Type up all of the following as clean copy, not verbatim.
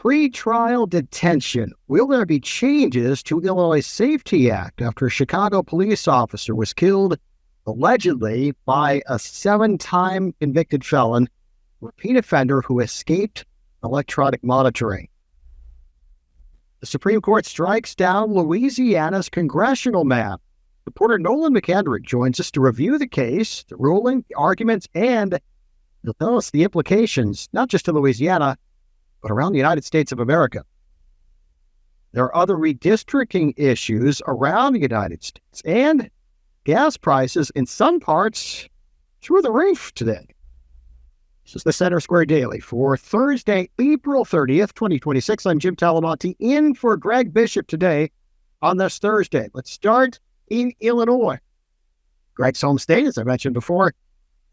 Pretrial detention. Will there be changes to Illinois Safety Act after a Chicago police officer was killed allegedly by a 7-time convicted felon, repeat offender who escaped electronic monitoring? The Supreme Court strikes down Louisiana's congressional map. Reporter Nolan McKendrick joins us to review the case, the ruling, the arguments, and he'll tell us the implications, not just in Louisiana, but around the United States of America. There are other redistricting issues around the United States, and gas prices in some parts through the roof today. This is the Center Square Daily for Thursday, April 30th, 2026. I'm Jim Talamonti, in for Greg Bishop today on this Thursday. Let's start in Illinois. Greg's home state, as I mentioned before.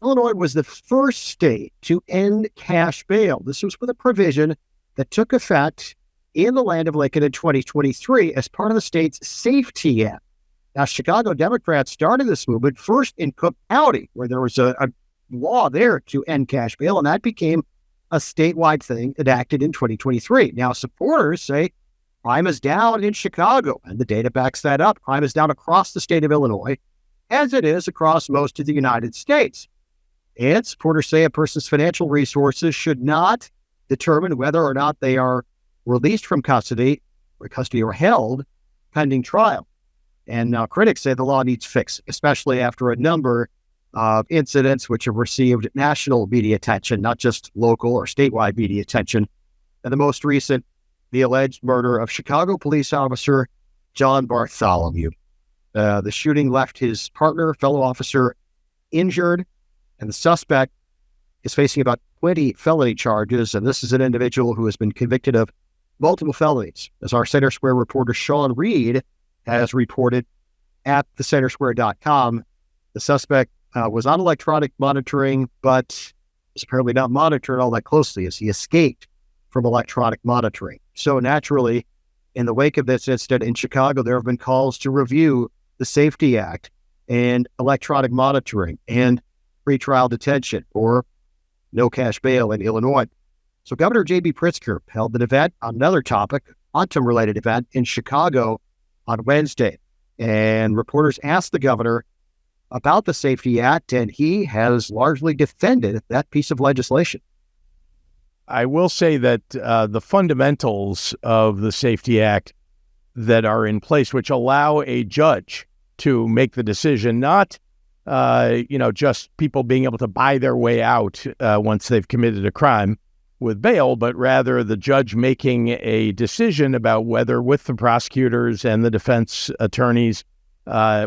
Illinois was the first state to end cash bail. This was with a provision that took effect in the land of Lincoln in 2023 as part of the state's Safety Act. Now, Chicago Democrats started this movement first in Cook County, where there was a law there to end cash bail, and that became a statewide thing enacted in 2023. Now, supporters say crime is down in Chicago, and the data backs that up. Crime is down across the state of Illinois, as it is across most of the United States. And supporters say a person's financial resources should not determine whether or not they are released from custody or held pending trial. And now critics say the law needs fixing, especially after a number of incidents which have received national media attention, not just local or statewide media attention. And the most recent, the alleged murder of Chicago police officer John Bartholomew. The shooting left his partner, fellow officer, injured, and the suspect is facing about 20 felony charges, and this is an individual who has been convicted of multiple felonies. As our Center Square reporter Sean Reed has reported at thecentersquare.com, the suspect was on electronic monitoring, but was apparently not monitored all that closely as he escaped from electronic monitoring. So naturally, in the wake of this incident in Chicago, there have been calls to review the Safety Act and electronic monitoring and pretrial detention or no cash bail in Illinois. So Governor J.B. Pritzker held an event on another topic, quantum-related event in Chicago on Wednesday. And reporters asked the governor about the Safety Act, and he has largely defended that piece of legislation. I will say that the fundamentals of the Safety Act that are in place, which allow a judge to make the decision, not just people being able to buy their way out once they've committed a crime with bail, but rather the judge making a decision about whether, with the prosecutors and the defense attorneys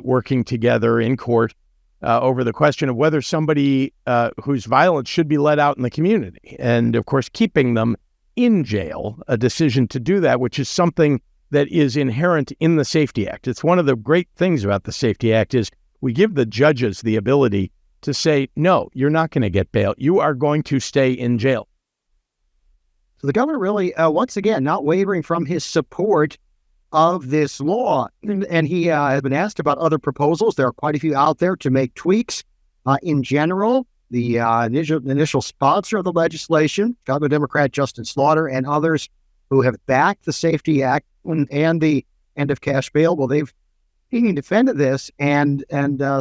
working together in court over the question of whether somebody whose violence should be let out in the community, and of course keeping them in jail, a decision to do that, which is something that is inherent in the Safety Act. It's one of the great things about the Safety Act is we give the judges the ability to say, no, you're not going to get bail. You are going to stay in jail. So the governor really, once again, not wavering from his support of this law. And he has been asked about other proposals. There are quite a few out there to make tweaks. In general, the initial sponsor of the legislation, Chicago Democrat Justin Slaughter, and others who have backed the Safety Act and the end of cash bail, well, they've defended this and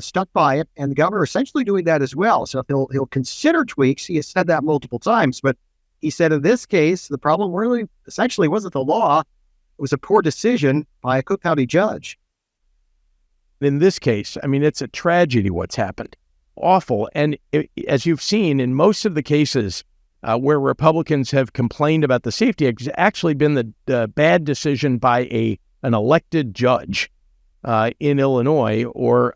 stuck by it, and the governor essentially doing that as well. So he'll consider tweaks. He has said that multiple times, but he said in this case, the problem really essentially wasn't the law. It was a poor decision by a Cook County judge. In this case, I mean, it's a tragedy what's happened. Awful. And as you've seen in most of the cases where Republicans have complained about the Safety Act, it's actually been the bad decision by an elected judge in Illinois, or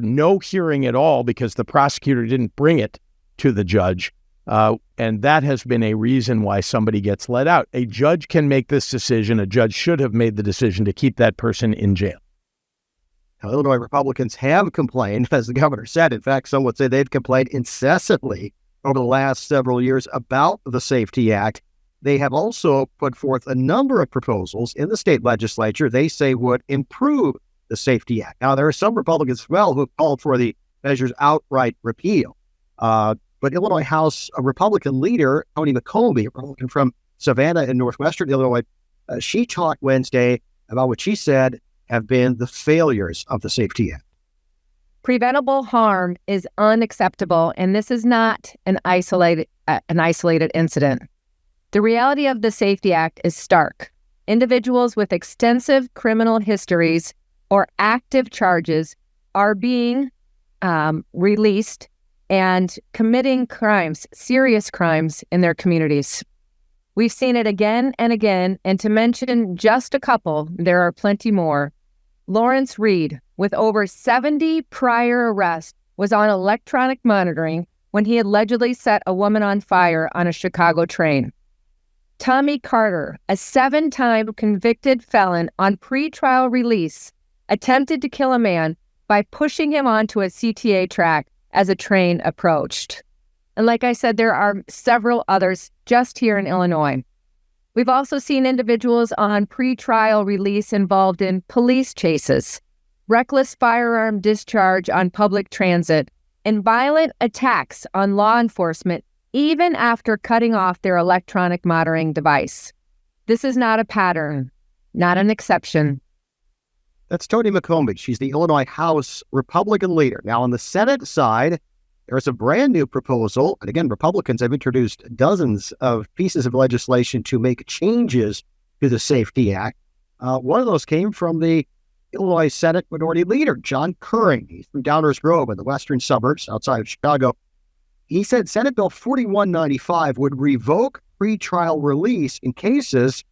no hearing at all because the prosecutor didn't bring it to the judge. And that has been a reason why somebody gets let out. A judge can make this decision. A judge should have made the decision to keep that person in jail. Now, Illinois Republicans have complained, as the governor said. In fact, some would say they've complained incessantly over the last several years about the Safety Act. They have also put forth a number of proposals in the state legislature they say would improve the Safety Act. Now, there are some Republicans as well who have called for the measure's outright repeal. But Illinois House Republican leader Tony McCombie, a Republican from Savannah in northwestern Illinois. She talked Wednesday about what she said have been the failures of the Safety Act. Preventable harm is unacceptable, and this is not an isolated incident. The reality of the Safety Act is stark. Individuals with extensive criminal histories or active charges are being released and committing crimes, serious crimes in their communities. We've seen it again and again, and to mention just a couple, there are plenty more. Lawrence Reed, with over 70 prior arrests, was on electronic monitoring when he allegedly set a woman on fire on a Chicago train. Tommy Carter, a 7-time convicted felon on pretrial release, attempted to kill a man by pushing him onto a CTA track as a train approached. And like I said, there are several others just here in Illinois. We've also seen individuals on pretrial release involved in police chases, reckless firearm discharge on public transit, and violent attacks on law enforcement even after cutting off their electronic monitoring device. This is not a pattern, not an exception. That's Toni McCombie. She's the Illinois House Republican leader. Now, on the Senate side, there's a brand new proposal. And again, Republicans have introduced dozens of pieces of legislation to make changes to the Safety Act. One of those came from the Illinois Senate Minority Leader, John Curran. He's from Downers Grove in the western suburbs outside of Chicago. He said Senate Bill 4195 would revoke pretrial release in cases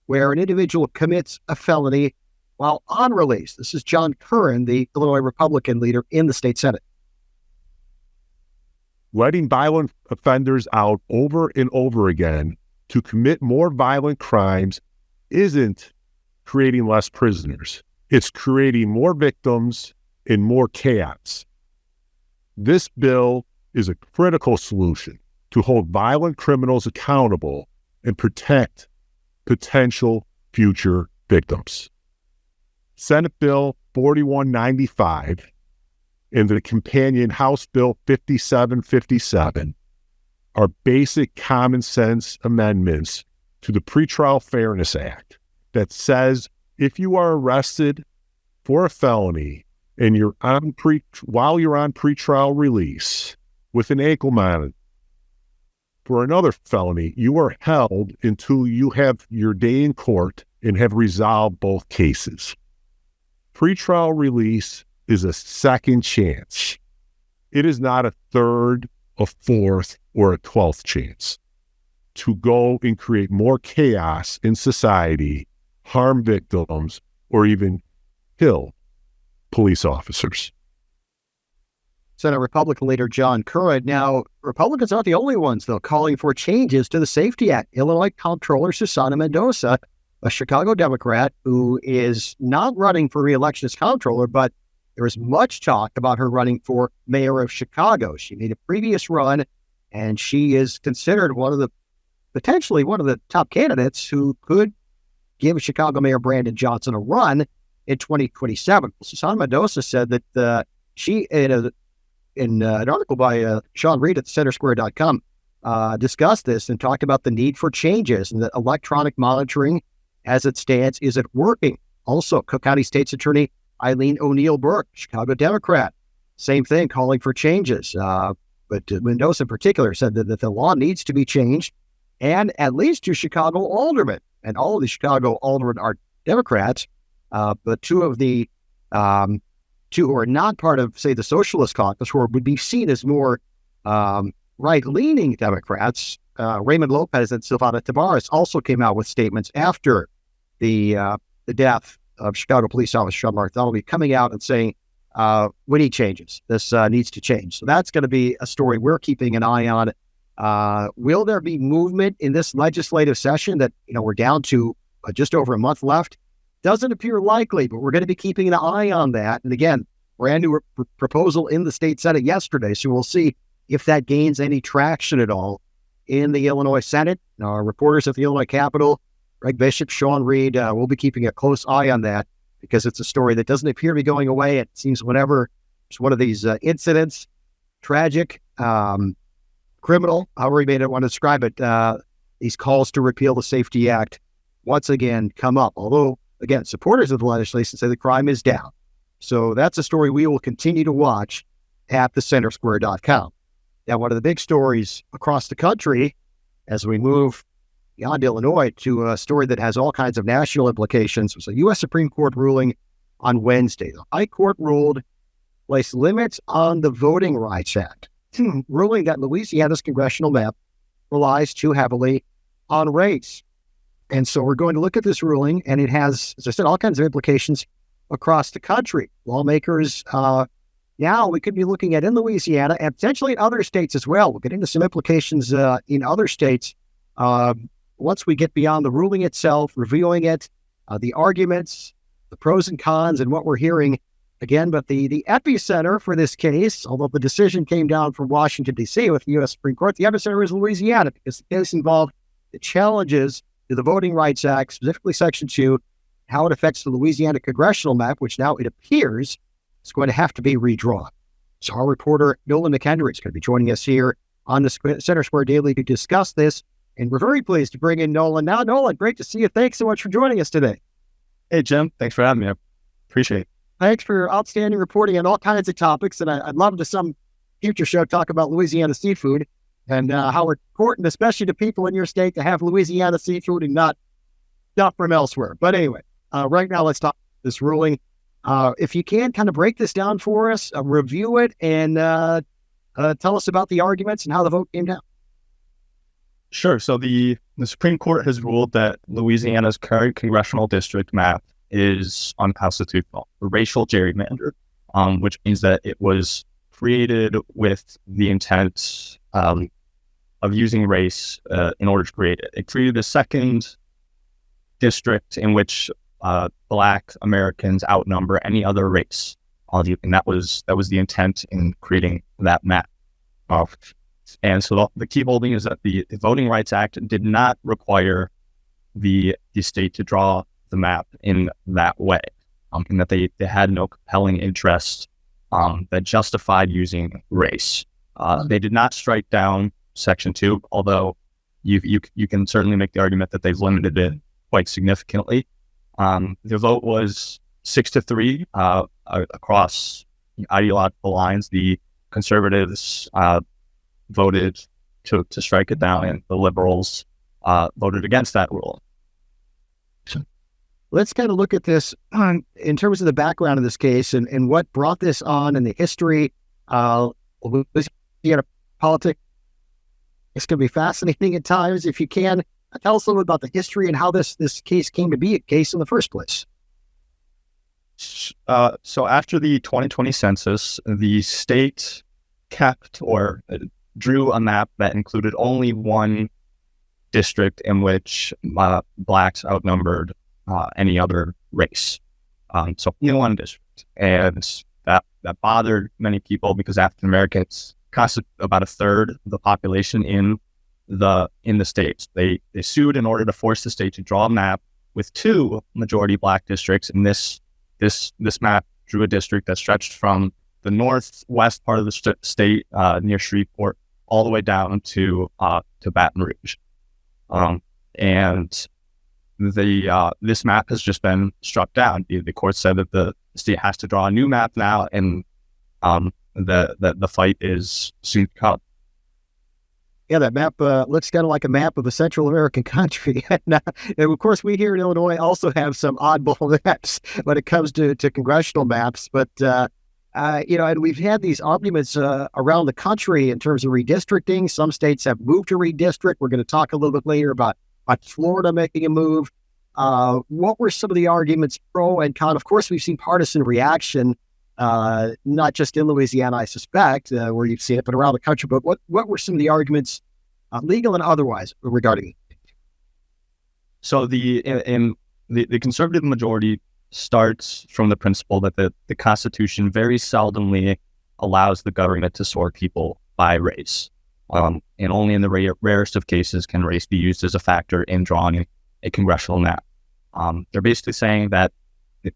where an individual commits a felony while on release. This is John Curran, the Illinois Republican leader in the state Senate. Letting violent offenders out over and over again to commit more violent crimes isn't creating less prisoners. It's creating more victims and more chaos. This bill is a critical solution to hold violent criminals accountable and protect potential future victims. Senate Bill 4195 and the companion House Bill 5757 are basic common sense amendments to the Pretrial Fairness Act that says if you are arrested for a felony and you're on while you're on pretrial release with an ankle monitor for another felony, you are held until you have your day in court and have resolved both cases. Pretrial release is a second chance. It is not a third, a fourth, or a 12th chance to go and create more chaos in society, harm victims, or even kill police officers. Senate Republican leader John Curran. Now, Republicans aren't the only ones, though, calling for changes to the Safety Act. Illinois Comptroller Susana Mendoza, a Chicago Democrat who is not running for re-election as comptroller, but there is much talk about her running for mayor of Chicago. She made a previous run, and she is considered potentially one of the top candidates who could give Chicago Mayor Brandon Johnson a run in 2027. Susana Mendoza said that she, in an article by Sean Reed at centersquare.com, discussed this and talked about the need for changes and that electronic monitoring as it stands isn't working. Also, Cook County State's Attorney Eileen O'Neill Burke, Chicago Democrat, same thing, calling for changes. But Mendoza in particular said that the law needs to be changed, and at least two Chicago aldermen, and all of the Chicago aldermen are Democrats, but two who are not part of, say, the Socialist Caucus, who would be seen as more right-leaning Democrats, Raymond Lopez and Silvana Tavares, also came out with statements after the death of Chicago police officer Sean Bartholomew, coming out and saying, we need changes. This needs to change. So that's going to be a story we're keeping an eye on. Will there be movement in this legislative session that, we're down to just over a month left? Doesn't appear likely, but we're going to be keeping an eye on that. And again, brand new proposal in the state Senate yesterday. So we'll see if that gains any traction at all in the Illinois Senate. Our reporters at the Illinois Capitol, Greg Bishop, Sean Reed, we'll be keeping a close eye on that because it's a story that doesn't appear to be going away. It seems whenever it's one of these incidents, tragic, criminal, however you may want to describe it, these calls to repeal the Safety Act once again come up. Although, again, supporters of the legislation say the crime is down. So that's a story we will continue to watch at thecentersquare.com. Now, one of the big stories across the country as we move beyond Illinois to a story that has all kinds of national implications was a U.S. Supreme Court ruling on Wednesday. The High Court ruled place limits on the Voting Rights Act, ruling that Louisiana's congressional map relies too heavily on race. And so we're going to look at this ruling, and it has, as I said, all kinds of implications across the country. Lawmakers, now we could be looking at in Louisiana and potentially in other states as well. We'll get into some implications in other states once we get beyond the ruling itself, reviewing it, the arguments, the pros and cons, and what we're hearing again. But the epicenter for this case, although the decision came down from Washington, D.C. with the U.S. Supreme Court, the epicenter is Louisiana because the case involved the challenges to the Voting Rights Act, specifically Section 2, how it affects the Louisiana congressional map, which now it appears is going to have to be redrawn. So our reporter, Nolan McHenry, is going to be joining us here on the Center Square Daily to discuss this. And we're very pleased to bring in Nolan. Now, Nolan, great to see you. Thanks so much for joining us today. Hey, Jim. Thanks for having me. I appreciate it. Thanks for your outstanding reporting on all kinds of topics. And I'd love to some future show talk about Louisiana seafood and how important, especially to people in your state, to have Louisiana seafood and not from elsewhere. But anyway, right now, let's talk this ruling. If you can kind of break this down for us, review it, and tell us about the arguments and how the vote came down. Sure. So the Supreme Court has ruled that Louisiana's current congressional district map is unconstitutional, a racial gerrymander, which means that it was created with the intent of using race in order to create it. It created a second district in which Black Americans outnumber any other race, and that was the intent in creating that map. And so the key holding is that the Voting Rights Act did not require the state to draw the map in that way, and that they had no compelling interest that justified using race. They did not strike down Section 2, although you can certainly make the argument that they've limited it quite significantly. The vote was 6-3 across ideological lines. The conservatives voted to strike it down, and the liberals voted against that rule. Let's kind of look at this in terms of the background of this case and what brought this on and the history. Louisiana politics. It's going to be fascinating at times. If you can, tell us a little bit about the history and how this case came to be a case in the first place. So after the 2020 census, the state kept or drew a map that included only one district in which Blacks outnumbered any other race. So in one district. And that bothered many people because African Americans constitute about a third of the population in the states. They sued in order to force the state to draw a map with two majority Black districts, and this map drew a district that stretched from the northwest part of the state near Shreveport all the way down to Baton Rouge, and this map has just been struck down. The court said that the state has to draw a new map now, and the fight is soon to come. Yeah, that map looks kind of like a map of a Central American country. And of course, we here in Illinois also have some oddball maps when it comes to congressional maps. But, and we've had these arguments around the country in terms of redistricting. Some states have moved to redistrict. We're going to talk a little bit later about Florida making a move. What were some of the arguments pro and con? Of course, we've seen partisan reaction, not just in Louisiana, I suspect, where you've seen it, but around the country. But what were some of the arguments, legal and otherwise, regarding it? So the conservative majority starts from the principle that the Constitution very seldomly allows the government to sort people by race. And only in the rarest of cases can race be used as a factor in drawing a congressional map. They're basically saying that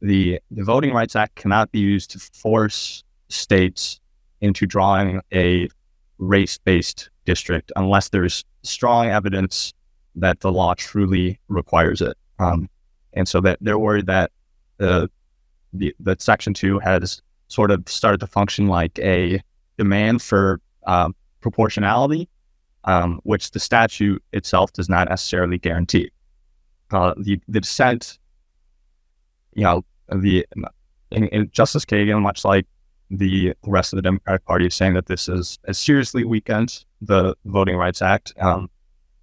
the Voting Rights Act cannot be used to force states into drawing a race-based district unless there's strong evidence the law truly requires it. And so that they're worried that that Section 2 has sort of started to function like a demand for proportionality, which the statute itself does not necessarily guarantee. The dissent, in Justice Kagan, much like the rest of the Democratic Party, is saying that this is seriously weakens the Voting Rights Act.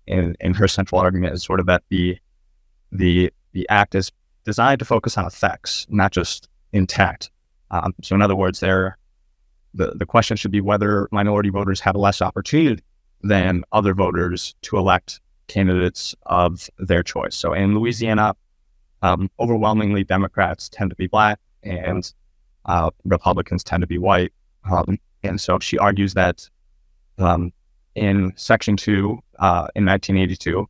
And her central argument is sort of that the act is designed to focus on effects, not just intent. So in other words, the question should be whether minority voters have less opportunity than other voters to elect candidates of their choice. So in Louisiana, overwhelmingly Democrats tend to be Black and Republicans tend to be white. And so she argues that in Section 2 in 1982,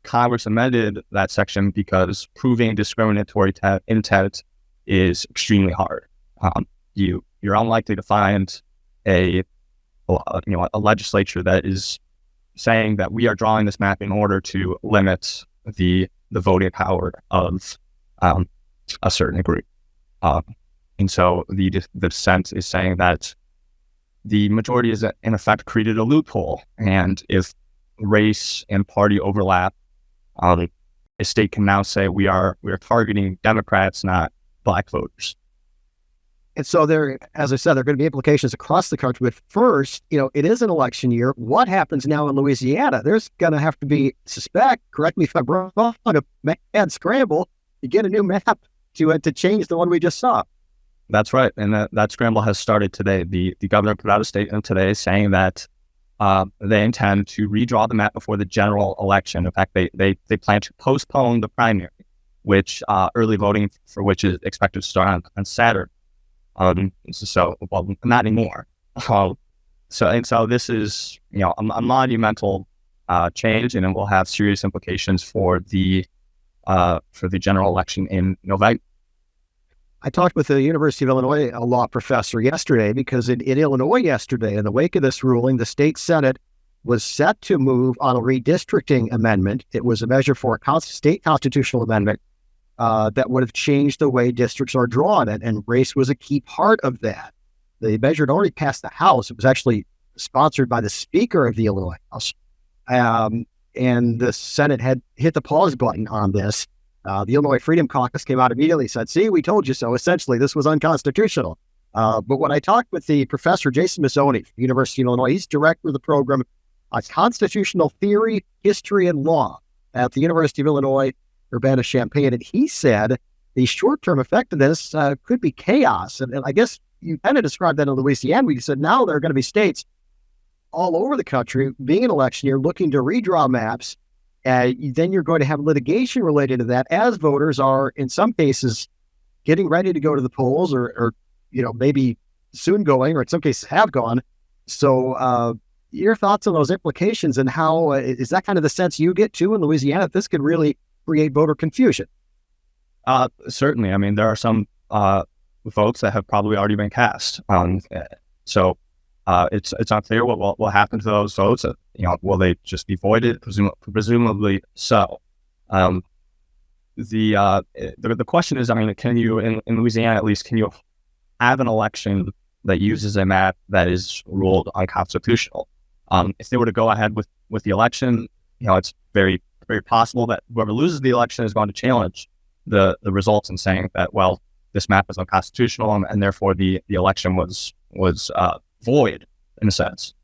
Congress amended that section because proving discriminatory intent is extremely hard. You're unlikely to find a legislature that is saying that we are drawing this map in order to limit the voting power of a certain group. And so the dissent is saying that the majority is in effect created a loophole, and if race and party overlap, a state can now say we are targeting Democrats, not Black voters. And so there, as I said, there are going to be implications across the country. But first, it is an election year. What happens now in Louisiana? There's going to have to be, correct me if I'm wrong, a mad scramble to get a new map to change the one we just saw. That's right. And that scramble has started today. The governor put out a statement today saying that they intend to redraw the map before the general election. In fact, they plan to postpone the primary, which early voting for which is expected to start on Saturday. Not anymore. So this is a monumental change, and it will have serious implications for the general election in November. I talked with the University of Illinois law professor yesterday because in Illinois yesterday, in the wake of this ruling, the state Senate was set to move on a redistricting amendment. It was a measure for a state constitutional amendment that would have changed the way districts are drawn, and race was a key part of that. The measure had already passed the House. It was actually sponsored by the Speaker of the Illinois House, and the Senate had hit the pause button on this. The Illinois Freedom Caucus came out immediately and said, see, we told you so. Essentially, this was unconstitutional. But when I talked with the professor, Jason Mazzoni from the University of Illinois, he's director of the program on constitutional theory, history, and law at the University of Illinois, Urbana-Champaign. And he said the short-term effect of this could be chaos. And I guess you kind of described that in Louisiana. We said now there are going to be states all over the country being an election year looking to redraw maps. Then you're going to have litigation related to that as voters are, in some cases, getting ready to go to the polls or maybe soon going, or in some cases have gone. So your thoughts on those implications and how is that kind of the sense you get too in Louisiana that this could really create voter confusion? Certainly. I mean, there are some votes that have probably already been cast. So it's unclear what will happen to those votes. Will they just be voided? Presumably so. The question is, I mean, can you in Louisiana at least, can you have an election that uses a map that is ruled unconstitutional? If they were to go ahead with the election, it's very, very possible that whoever loses the election is going to challenge the results and saying that, well, this map is unconstitutional and therefore the election was void in a sense.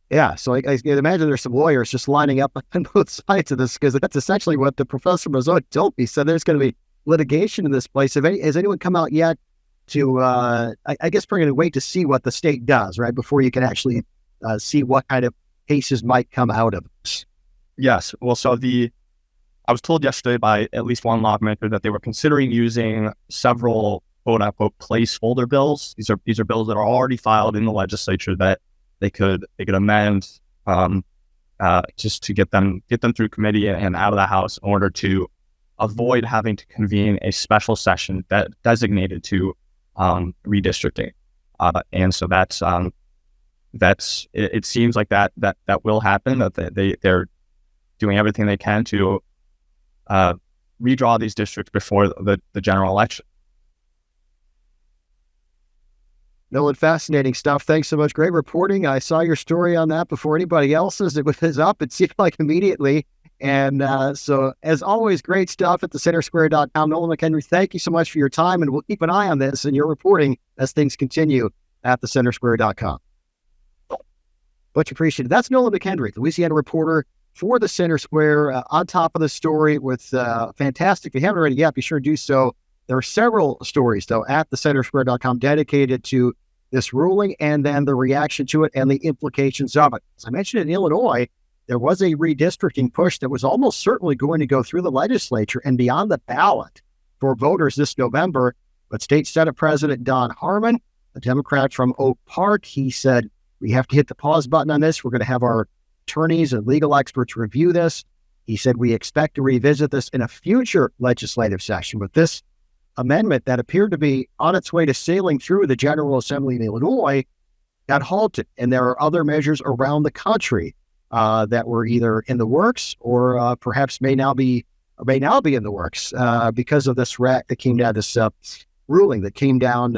Yeah, so I can imagine there's some lawyers just lining up on both sides of this because that's essentially what the Professor Mazzoni told me. So there's going to be litigation in this place. Has anyone come out yet to, I guess we're going to wait to see what the state does, right, before you can actually see what kind of cases might come out of this? Yes. Well, I was told yesterday by at least one lawmaker that they were considering using several quote unquote placeholder bills. These are bills that are already filed in the legislature that they could amend just to get them through committee and out of the House in order to avoid having to convene a special session that designated to redistricting. And so that's it seems like that will happen, that doing everything they can to redraw these districts before the general election. Nolan, fascinating stuff. Thanks so much. Great reporting. I saw your story on that before anybody else's. It was up, it seemed like, immediately. And so, as always, great stuff at thecentersquare.com. Nolan McHenry, thank you so much for your time, and we'll keep an eye on this and your reporting as things continue at thecentersquare.com. Much appreciated. That's Nolan McHenry, Louisiana reporter for the Center Square, on top of the story with fantastic. If you haven't already yet, be sure to do so. There are several stories, though, at thecentersquare.com dedicated to this ruling and then the reaction to it and the implications of it. As I mentioned, in Illinois, there was a redistricting push that was almost certainly going to go through the legislature and be on the ballot for voters this November. But State Senate President Don Harmon, a Democrat from Oak Park, he said, we have to hit the pause button on this. We're going to have our attorneys and legal experts review this. He said, we expect to revisit this in a future legislative session. But this amendment that appeared to be on its way to sailing through the General Assembly in Illinois got halted. And there are other measures around the country that were either in the works or perhaps may now be in the works because of this that came down, this ruling that came down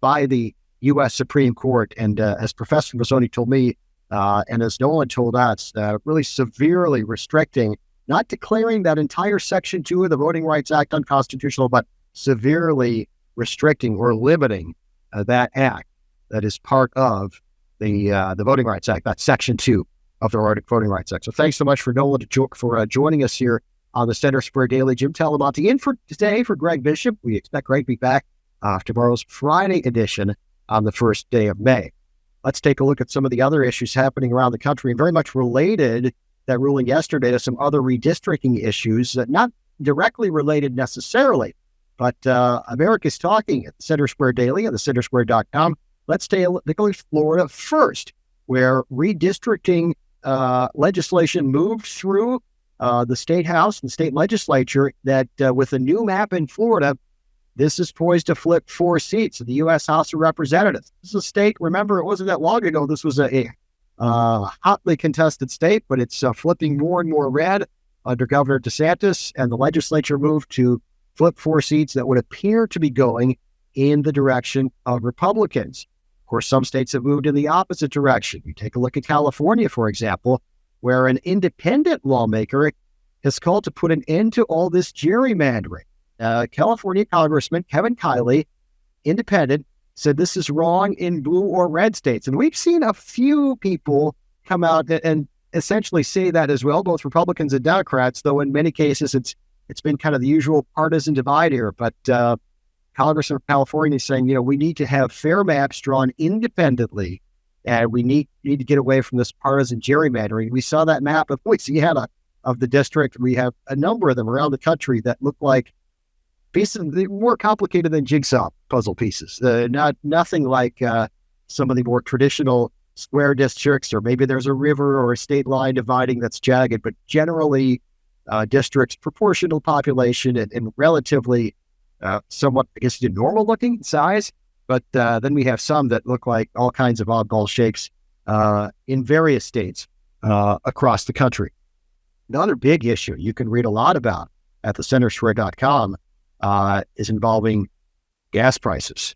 by the U.S. Supreme Court. And as Professor Mazzoni told me, and as Nolan told us, really severely restricting, not declaring that entire Section 2 of the Voting Rights Act unconstitutional, but severely restricting or limiting that act that is part of the Voting Rights Act, that's Section 2 of the Voting Rights Act. So thanks so much for Nolan for joining us here on the Center Square Daily. Jim Talamonti in for today for Greg Bishop. We expect Greg to be back tomorrow's Friday edition on the first day of May. Let's take a look at some of the other issues happening around the country and very much related, that ruling yesterday, to some other redistricting issues, not directly related necessarily, but America's talking at the Center Square Daily and the centersquare.com. Let's take a look at Florida first, where redistricting legislation moved through the state house and state legislature that with a new map in Florida, this is poised to flip 4 seats in the U.S. House of Representatives. This is a state, remember, it wasn't that long ago, this was a hotly contested state, but it's flipping more and more red under Governor DeSantis, and the legislature moved to flip 4 seats that would appear to be going in the direction of Republicans. Of course, some states have moved in the opposite direction. You take a look at California, for example, where an independent lawmaker has called to put an end to all this gerrymandering. California Congressman Kevin Kiley, independent, said this is wrong in blue or red states. And we've seen a few people come out and essentially say that as well, both Republicans and Democrats, though in many cases it's been kind of the usual partisan divide here. But Congressman of California is saying, we need to have fair maps drawn independently, and we need to get away from this partisan gerrymandering. We saw that map of Louisiana of the district. We have a number of them around the country that look like pieces more complicated than jigsaw puzzle pieces. Nothing like some of the more traditional square districts, or maybe there's a river or a state line dividing that's jagged, but generally districts proportional population and relatively somewhat, I guess, normal looking size. But then we have some that look like all kinds of oddball shapes in various states across the country. Another big issue you can read a lot about at thecentersquare.com is involving gas prices.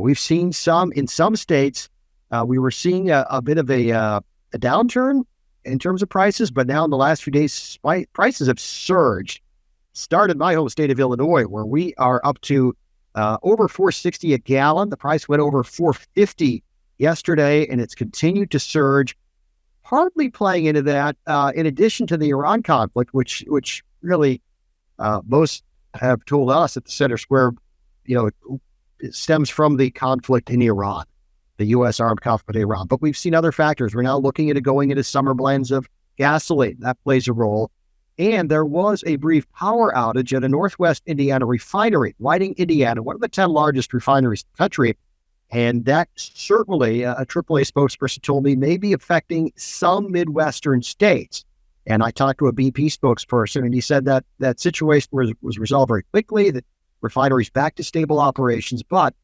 We've seen in some states, we were seeing a bit of a downturn in terms of prices, but now in the last few days, prices have surged. Started my home state of Illinois, where we are up to over $4.60 a gallon. The price went over $4.50 yesterday, and it's continued to surge. Partly playing into that, in addition to the Iran conflict, which really most have told us at the Center Square, it stems from the conflict in Iran, the U.S. armed conflict in Iran. But we've seen other factors. We're now looking at going into summer blends of gasoline. That plays a role. And there was a brief power outage at a Northwest Indiana refinery, Whiting, Indiana, one of the 10 largest refineries in the country. And that certainly, a AAA spokesperson told me, may be affecting some Midwestern states. And I talked to a BP spokesperson, and he said that that situation was resolved very quickly, that refinery's back to stable operations, but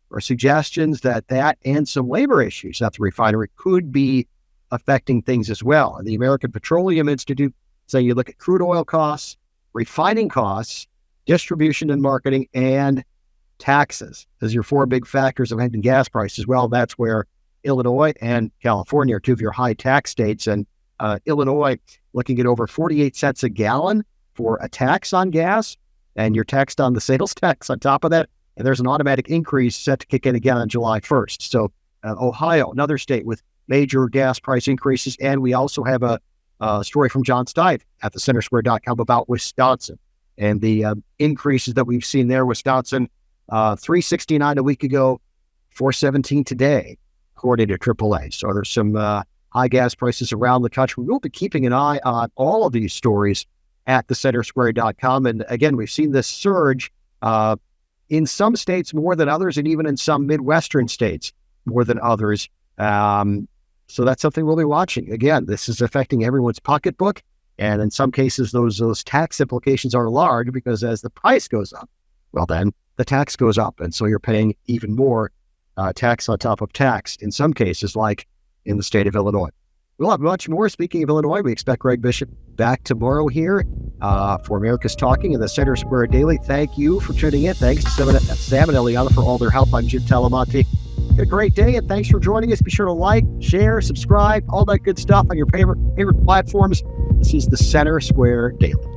there are suggestions that and some labor issues at the refinery could be affecting things as well. And the American Petroleum Institute So you look at crude oil costs, refining costs, distribution and marketing, and taxes as your four big factors of affecting gas prices. Well, that's where Illinois and California are two of your high tax states. And Illinois looking at over 48 cents a gallon for a tax on gas, and you're taxed on the sales tax on top of that. And there's an automatic increase set to kick in again on July 1st. So Ohio, another state with major gas price increases. And we also have a story from John Stipe at the centersquare.com about Wisconsin and the increases that we've seen there. Wisconsin, $3.69 a week ago, $4.17 today, according to AAA. So there's some high gas prices around the country. We'll be keeping an eye on all of these stories at the centersquare.com. And again, we've seen this surge in some states more than others, and even in some Midwestern states more than others. So that's something we'll be watching. Again, this is affecting everyone's pocketbook. And in some cases, those tax implications are large because as the price goes up, well, then the tax goes up. And so you're paying even more tax on top of tax in some cases, like in the state of Illinois. We'll have much more. Speaking of Illinois, we expect Greg Bishop back tomorrow here for America's Talking in the Center Square Daily. Thank you for tuning in. Thanks to Sam and Eliana for all their help. I'm Jim Talamonti. Have a great day, and thanks for joining us. Be sure to like, share, subscribe, all that good stuff on your favorite platforms. This is the Center Square Daily.